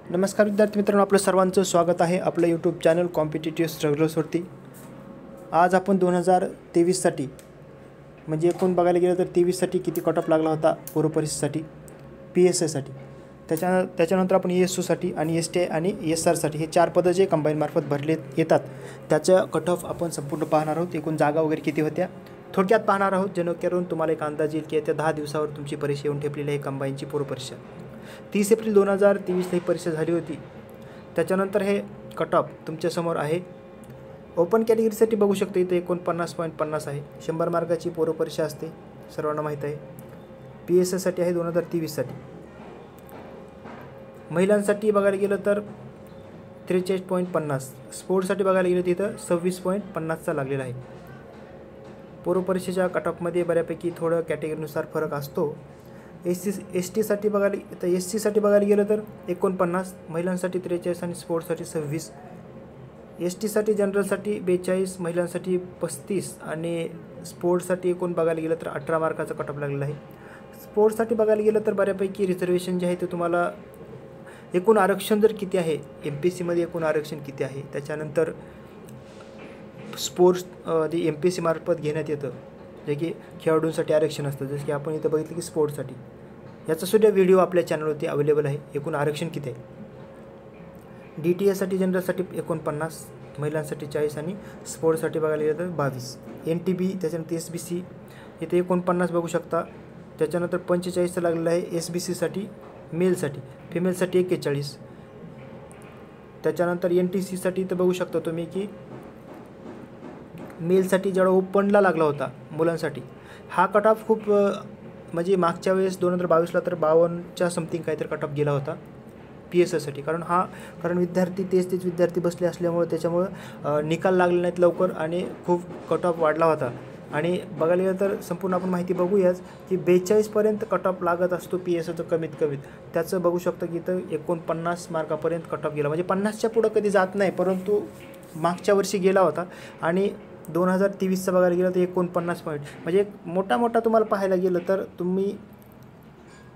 नमस्कार विद्यार्थी मित्रांनो, आपलं सर्वांचं स्वागत आहे आपलं यूट्यूब चॅनल कॉम्पिटिटिव्ह स्ट्रगलर्सवरती। आज आपण 2023साठी म्हणजे एकूण बघायला गेलं तर 23साठी किती कट ऑफ लागला होता पूर्व परीक्षेसाठी PSIसाठी, त्याच्यानंतर आपण ESOसाठी आणि STI आणि SRसाठी हे 4 पदं जे कंबाईन मार्फत भरले येतात त्याचं कट ऑफ आपण संपूर्ण पाहणार आहोत। एकूण जागा वगैरे किती होत्या थोडक्यात पाहणार आहोत, जेणेकरून तुम्हाला एक अंदाज येईल की येत्या 10 दिवसावर तुमची परीक्षा येऊन ठेपलेली आहे कंबाईनची पूर्व परीक्षा। 30 एप्रिल 2023 ही परीक्षा झाली होती। त्याच्यानंतर हे कट ऑफ तुमच्यासमोर आहे। ओपन कॅटेगरीसाठी बघू शकतो इथे 49.50 आहे। 100 मार्काची पूर्व परीक्षा असते, सर्वांना माहीत आहे। PSIसाठी आहे 2023साठी। महिलांसाठी बघायला गेलं तर 43.50, स्पोर्ट्ससाठी बघायला गेलं तिथं 26.50चा लागलेला आहे। पूर्व परीक्षेच्या कट ऑफमध्ये बऱ्यापैकी थोडं कॅटेगरीनुसार फरक असतो। STसाठी बघायला तर SCसाठी बघायला गेलं तर 49, महिलांसाठी 43 आणि स्पोर्ट्ससाठी 26। STसाठी जनरलसाठी 42, महिलांसाठी 35 आणि स्पोर्ट्ससाठी एकूण बघायला गेलं तर 18 मार्काचा कट ऑफ लागलेला आहे। स्पोर्ट्ससाठी बघायला गेलं तर बऱ्यापैकी रिझर्वेशन जे आहे ते तुम्हाला एकूण आरक्षण जर किती आहे MPSCमध्ये एकूण आरक्षण किती आहे, त्याच्यानंतर स्पोर्ट्स MPSC मार्फत घेण्यात येतं जे की खेळाडूंसाठी आरक्षण असतं, जसं की आपण इथं बघितलं की स्पोर्ट्ससाठी याचासुद्धा व्हिडिओ आपल्या चॅनलवरती अवेलेबल आहे। एकूण आरक्षण किती आहे DTAसाठी जनरलसाठी 49, महिलांसाठी 40 आणि स्पोर्ट्ससाठी बघायला गेलं तर 22। NTB त्याच्यानंतर SBC इथे 49 बघू शकता, त्याच्यानंतर 45चं लागलेलं आहे SBCसाठी मेलसाठी, फिमेलसाठी 41। त्याच्यानंतर NTCसाठी इथं बघू शकता तुम्ही की मेलसाठी जेवढा ओपनला लागला होता मुलांसाठी हा कट ऑफ खूप म्हणजे मागच्या वेळेस 2022ला तर 52च्या समथिंग काहीतरी कट ऑफ गेला होता PSIसाठी, कारण विद्यार्थी तेच विद्यार्थी बसले असल्यामुळे त्याच्यामुळं निकाल लागले नाहीत लवकर आणि खूप कट ऑफ वाढला होता। आणि बघायला गेलं तर संपूर्ण आपण माहिती बघूयाच की 42पर्यंत कट ऑफ लागत असतो PSIचं कमीत कमीत। त्याचं बघू शकतो की इथं 49 मार्कापर्यंत कट ऑफ गेला, म्हणजे 50च्या पुढं कधी जात नाही, परंतु मागच्या वर्षी गेला होता। आणि 2023चं बघायला गेलं तर 49 पॉईंट, म्हणजे एक मोठा तुम्हाला पाहायला गेलं तर तुम्ही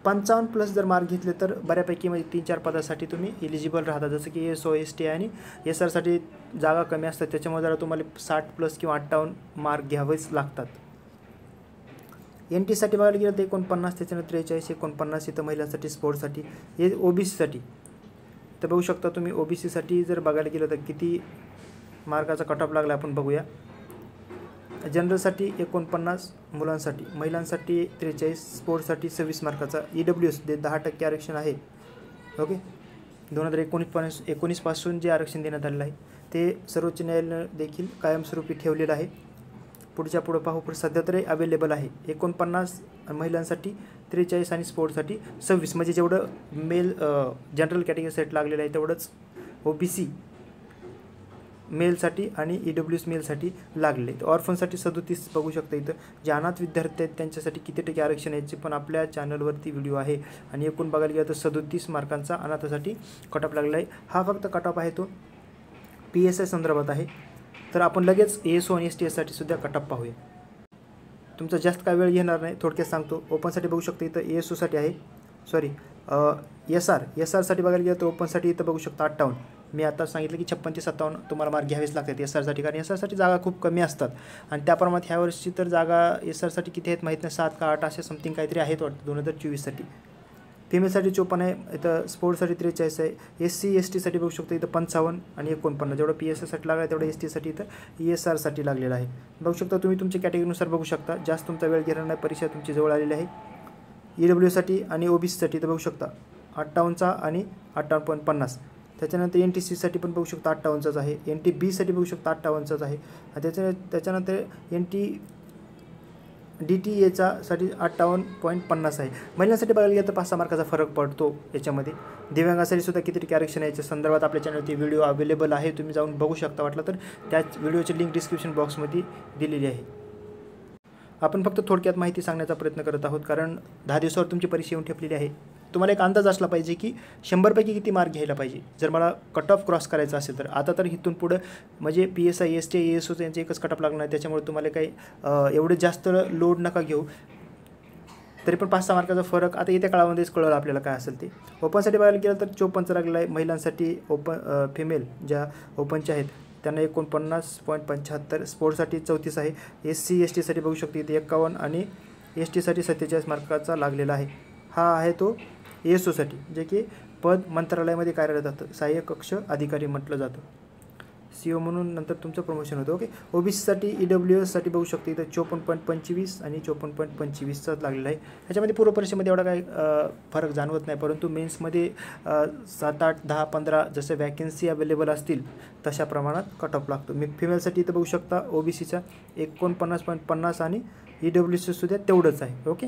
55+ जर मार्क घेतले तर बऱ्यापैकी म्हणजे 3-4 पदासाठी तुम्ही एलिजिबल राहता, जसं की ESO STI आणि SRसाठी जागा कमी असतात, त्याच्यामुळे जरा तुम्हाला 60+ किंवा 58 मार्क घ्यावेच लागतात। NTसाठी बघायला गेलं तर 49, त्याच्यानंतर 43, 49 इथं महिलांसाठी स्पोर्ट्ससाठी। हे OBCसाठी तर बघू शकता तुम्ही, OBCसाठी जर बघायला गेलं तर किती मार्काचा कट ऑफ लागला आपण बघूया। जनरलसाठी 49, मुलांसाठी, महिलांसाठी 43, स्पोर्ट्ससाठी 26 मार्काचा। EWS 10% आरक्षण आहे। ओके, 2019 पासून जे आरक्षण देण्यात आलेलं आहे ते सर्वोच्च न्यायालयानं देखील कायमस्वरूपी ठेवलेलं आहे। पुढं पाहू, पण सध्या तरी अवेलेबल आहे 49 महिलांसाठी, 43 आणि स्पोर्ट्ससाठी 26, म्हणजे जेवढं मेल जनरल कॅटेगरीसाठी लागलेलं आहे तेवढंच OBC मेलसाठी आणि EWS मेलसाठी लागले। तर ऑर्फनसाठी 37 बघू शकता इथं, जे अनाथ विद्यार्थी आहेत त्यांच्यासाठी किती टक्के आरक्षण याचे पण आपल्या चॅनलवरती व्हिडिओ आहे। आणि एकूण बघायला गेलं तर 37 मार्कांचा अनाथासाठी कट ऑफ लागला आहे। हा फक्त कट ऑफ आहे तो PSI संदर्भात आहे। तर आपण लगेच ESO आणि STIसाठी सुद्धा कट ऑफ पाहूया, तुमचा जास्त काय वेळ घेणार नाही, थोडक्यात सांगतो। ओपनसाठी बघू शकता इथं ESOसाठी आहे, SRसाठी बघायला गेलं तर ओपनसाठी इथं बघू शकता 58। मी आता सांगितलं की 56 ते 57 तुम्हाला मार्क घ्यावेच लागतात SRसाठी, कारण SRसाठी जागा खूप कमी असतात। आणि त्याप्रमाणात ह्या वर्षी तर जागा SRसाठी किती आहेत माहीत नाही, 7 का 8 असे समथिंग काहीतरी आहेत वाटतं 2024साठी। फिमेलसाठी 54 आहे इथं, स्पोर्ट्ससाठी 43 आहे। SC STसाठी बघू शकतो इथं 55 आणि 49, जेवढं PSIसाठी लागला आहे तेवढं STसाठी इथं ESRसाठी लागलेलं आहे। बघू शकता तुम्ही तुमच्या कॅटेगरीनुसार बघू शकता, जास्त तुमचा वेळ घेणार नाही, परीक्षा तुमची जवळ आलेली आहे। EWSसाठी आणि OBCसाठी इथं बघू शकता 58चा आणि 58.50, त्याच्यानंतर NTCसाठी पण बघू शकता 58चाच आहे। NTBसाठी बघू शकता 58चाच आहे। त्याच्यानंतर DTAसाठी 58.50 आहे। महिलांसाठी बघायला गेलं तर 5-6 मार्काचा फरक पडतो याच्यामध्ये। दिव्यांगासाठी सुद्धा किती टक्के आरक्षण याच्या संदर्भात आपल्या चॅनलवरती व्हिडिओ अवेलेबल आहे, तुम्ही जाऊन बघू शकता वाटलं तर, त्याच व्हिडिओची लिंक डिस्क्रिप्शन बॉक्समध्ये दिलेली आहे। आपण फक्त थोडक्यात माहिती सांगण्याचा प्रयत्न करत आहोत, कारण 10 दिवसावर तुमची परीक्षा येऊन ठेपलेली आहे। तुम्हाला एक अंदाज असला पाहिजे की 100पैकी किती मार्क घ्यायला पाहिजे जर मला कट ऑफ क्रॉस करायचा असेल तर। आता तर इथून पुढं म्हणजे PSI STI ESO यांचे एकच कट ऑफ लागणार आहे, त्याच्यामुळे तुम्हाला काही एवढे जास्त लोड नका घेऊ। तरी पण 5-6 मार्काचा फरक आता येत्या काळामध्येच कळलं आपल्याला काय असेल ते. ओपनसाठी बघायला गेलं तर 54चा लागलेला आहे. महिलांसाठी फिमेल ज्या ओपनच्या आहेत त्यांना 49.75, स्पोर्ट्ससाठी 34 आहे. SC STसाठी बघू शकतो इथे 51 आणि STसाठी 47 मार्काचा लागलेला आहे. हा आहे तो ASOसाठी, जे की पद मंत्रालयामध्ये कार्यरत जातं, सहाय्यक कक्ष अधिकारी म्हटलं जातं. CO म्हणून नंतर तुमचं प्रमोशन होतं. ओके. OBCसाठी EWSसाठी बघू शकतो इथं 54.25 आणि 54.25चाच लागलेला आहे. ह्याच्यामध्ये पूर्वपरीक्षेमध्ये एवढा काही फरक जाणवत नाही, परंतु मेन्समध्ये 7, 8, 10, 15 जसं वॅकेन्सी अवेलेबल असतील तशा प्रमाणात कट ऑफ लागतो. मी फिमेलसाठी इथं बघू शकता OBCचा 49.50 आणि EWS सुद्धा तेवढंच आहे. ओके.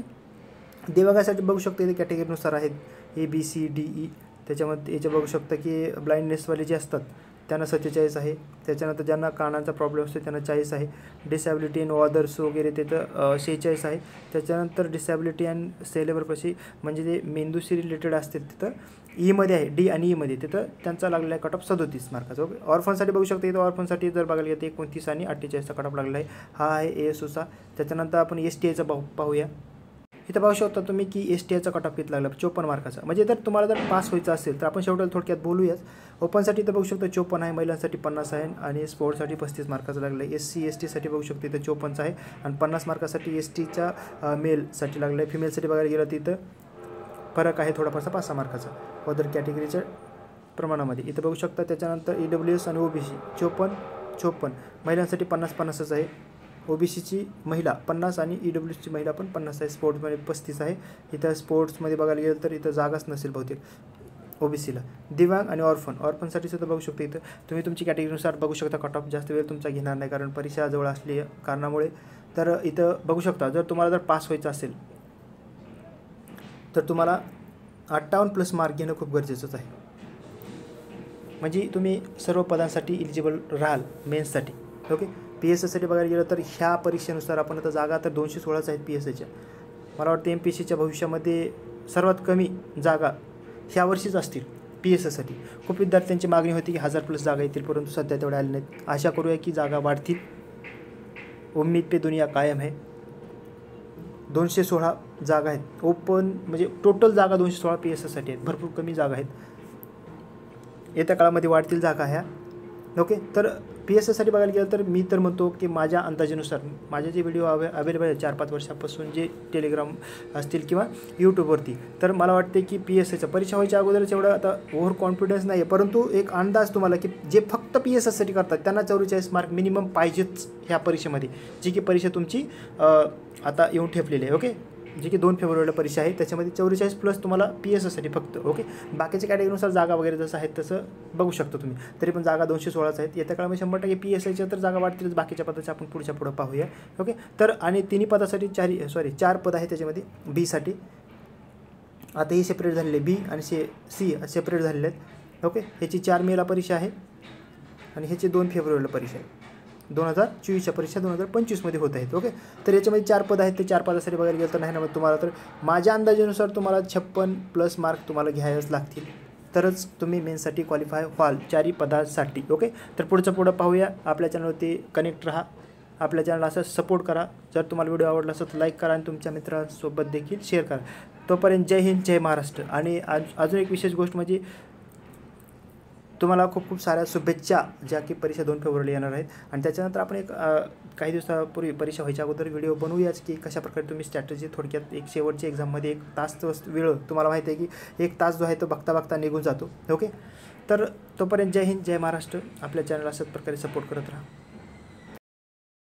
दिव्यांगासाठी बघू शकतो इथे कॅटेगरीनुसार आहेत ABCDE. त्याच्यामध्ये याच्या बघू शकता की ब्लाइंडनेसवाले जे असतात त्यांना 47 आहे. त्याच्यानंतर ज्यांना कानांचा प्रॉब्लेम असतो त्यांना 40 आहे. डिसॅबिलिटी अँड अदर्स वगैरे तिथं 46 आहे. त्याच्यानंतर डिसॅबिलिटी अँड सेलेबर पशी म्हणजे जे मेंदूशी रिलेटेड असतील तिथं ईमध्ये आहे, D आणि Eमध्ये तिथं त्यांचा लागलेला आहे कट ऑफ 37 मार्काचा. ओके. ऑर्फनसाठी बघू शकता इथं ऑर्फनसाठी जर बघायला गेलं तर 29 आणि 48चा कट ऑफ लागलेला आहे. हा आहे ASOचा. त्याच्यानंतर आपण STIचा पाहूया. इथं पाहू शकता तुम्ही की STIचा कट ऑफ किती लागला 54 मार्काचा. म्हणजे जर तुम्हाला जर पास व्हायचं असेल तर आपण शेवटी थोडक्यात बोलूयाच. ओपनसाठी इथं बघू शकतो 54 आहे, महिलांसाठी 50 आहे आणि स्पोर्ट्ससाठी 35 मार्काचा लागला आहे. SC STसाठी बघू शकतो इथं 54चा आहे आणि 50 मार्कासाठी STच्या मेलसाठी लागला आहे. फिमेलसाठी बघायला गेलं तर इथं फरक आहे थोडाफारसा 5-6 मार्काचा अदर कॅटेगरीच्या प्रमाणामध्ये. इथं बघू शकता. त्याच्यानंतर EWS आणि OBC 54, महिलांसाठी 50-50च आहे. OBCची महिला 50 आणि EWSची महिला पण 50 आहे. स्पोर्ट्समध्ये 35 आहे. इथं स्पोर्ट्समध्ये बघायला गेलं तर इथं जागाच नसेल बहुतेक OBCला. दिव्यांग आणि ऑर्फनसाठी सुद्धा बघू शकता. इथं तुम्ही तुमची कॅटेगरीनुसार बघू शकता. कट ऑफ जास्त वेळ तुमचा घेणार नाही कारण परीक्षा जवळ असली कारणामुळे. तर इथं बघू शकता जर तुम्हाला जर पास व्हायचं असेल तर तुम्हाला 58+ मार्क घेणं खूप गरजेचंच आहे. म्हणजे तुम्ही सर्व पदांसाठी इलिजिबल राहाल मेन्ससाठी. ओके. PSSसाठी बघायला गेलं तर ह्या परीक्षेनुसार आपण आता जागा तर 216च आहेत PSSच्या. मला वाटतं MPSCच्या भविष्यामध्ये सर्वात कमी जागा ह्या वर्षीच असतील PSSसाठी. खूप विद्यार्थ्यांची मागणी होती की 1000+ जागा येतील, परंतु सध्या तेवढ्या आल्या नाहीत. आशा करूया की जागा वाढतील. उम्मीद पे दुनिया कायम है. 216 जागा आहेत. ओपन म्हणजे टोटल जागा 216 PSSसाठी आहेत. भरपूर कमी जागा आहेत. येत्या काळामध्ये वाढतील जागा ह्या. ओके. तर PSSसाठी बघायला गेलं तर मी तर म्हणतो की माझ्या अंदाजानुसार माझे जे व्हिडिओ अवेलेबल आहेत 4-5 वर्षापासून जे टेलिग्राम असतील किंवा यूट्यूबवरती, तर मला वाटते की PSSच्या परीक्षा व्हायच्या अगोदरच एवढं आता ओव्हर कॉन्फिडन्स नाही आहे, परंतु एक अंदाज तुम्हाला की जे फक्त PSSसाठी करतात त्यांना 44 मार्क मिनिमम पाहिजेच ह्या परीक्षेमध्ये, जी की परीक्षा तुमची आता येऊन ठेपलेली आहे. ओके. जी की 2 फेब्रुवारीला परीक्षा आहे. त्याच्यामध्ये 44+ तुम्हाला PSSसाठी फक्त. ओके. बाकीच्या कॅटेगरीनुसार जागा वगैरे जसं आहेत तसं बघू शकतो तुम्ही. तरी पण जागा 216च आहेत. येत्या काळामध्ये 100% PSSच्या तर जागा वाढतीलच. बाकीच्या पदाच्या आपण पुढं पाहूया. ओके. तर आणि तिन्ही पदासाठी 4 पद आहेत त्याच्यामध्ये. Bसाठी आता ही सेपरेट झालेले B आणि C सेपरेट झालेले आहेत. ओके. ह्याची 4 मेला परीक्षा आहे आणि ह्याची 2 फेब्रुवारीला परीक्षा आहे. 2024च्या परीक्षा 2025मध्ये होत आहेत. ओके. तर याच्यामध्ये 4 पद आहेत. ते 4 पदासाठी बघायला गेलं तर नाही ना मग तुम्हाला तर माझ्या अंदाजानुसार तुम्हाला 56+ मार्क तुम्हाला घ्यायलाच लागतील, तरच तुम्ही मेन्ससाठी क्वालिफाय व्हाल 4 पदासाठी. ओके. तर पुढं पाहूया. आपल्या चॅनलवरती कनेक्ट राहा. आपल्या चॅनलला असं सपोर्ट करा. जर तुम्हाला व्हिडिओ आवडला असेल तर लाईक करा आणि तुमच्या मित्रांसोबत देखील शेअर करा. तोपर्यंत जय हिंद, जय महाराष्ट्र. आणि अजून एक विशेष गोष्ट म्हणजे तुम्हाला खूप साऱ्या शुभेच्छा, ज्या की परीक्षा 2 फेब्रुवारीला येणार आहेत. आणि त्याच्यानंतर आपण एक काही दिवसापूर्वी परीक्षा व्हायच्या अगोदर व्हिडिओ बनवूयाच की कशाप्रकारे तुम्ही स्ट्रॅटेजी थोडक्यात एक शेवटच्या एक्झाममध्ये 1 तास वेळ तुम्हाला माहिती आहे की 1 तास जो आहे तो बघता निघून जातो. ओके. तर तोपर्यंत जय हिंद, जय महाराष्ट्र. आपल्या चॅनलला अशाच प्रकारे सपोर्ट करत राहा.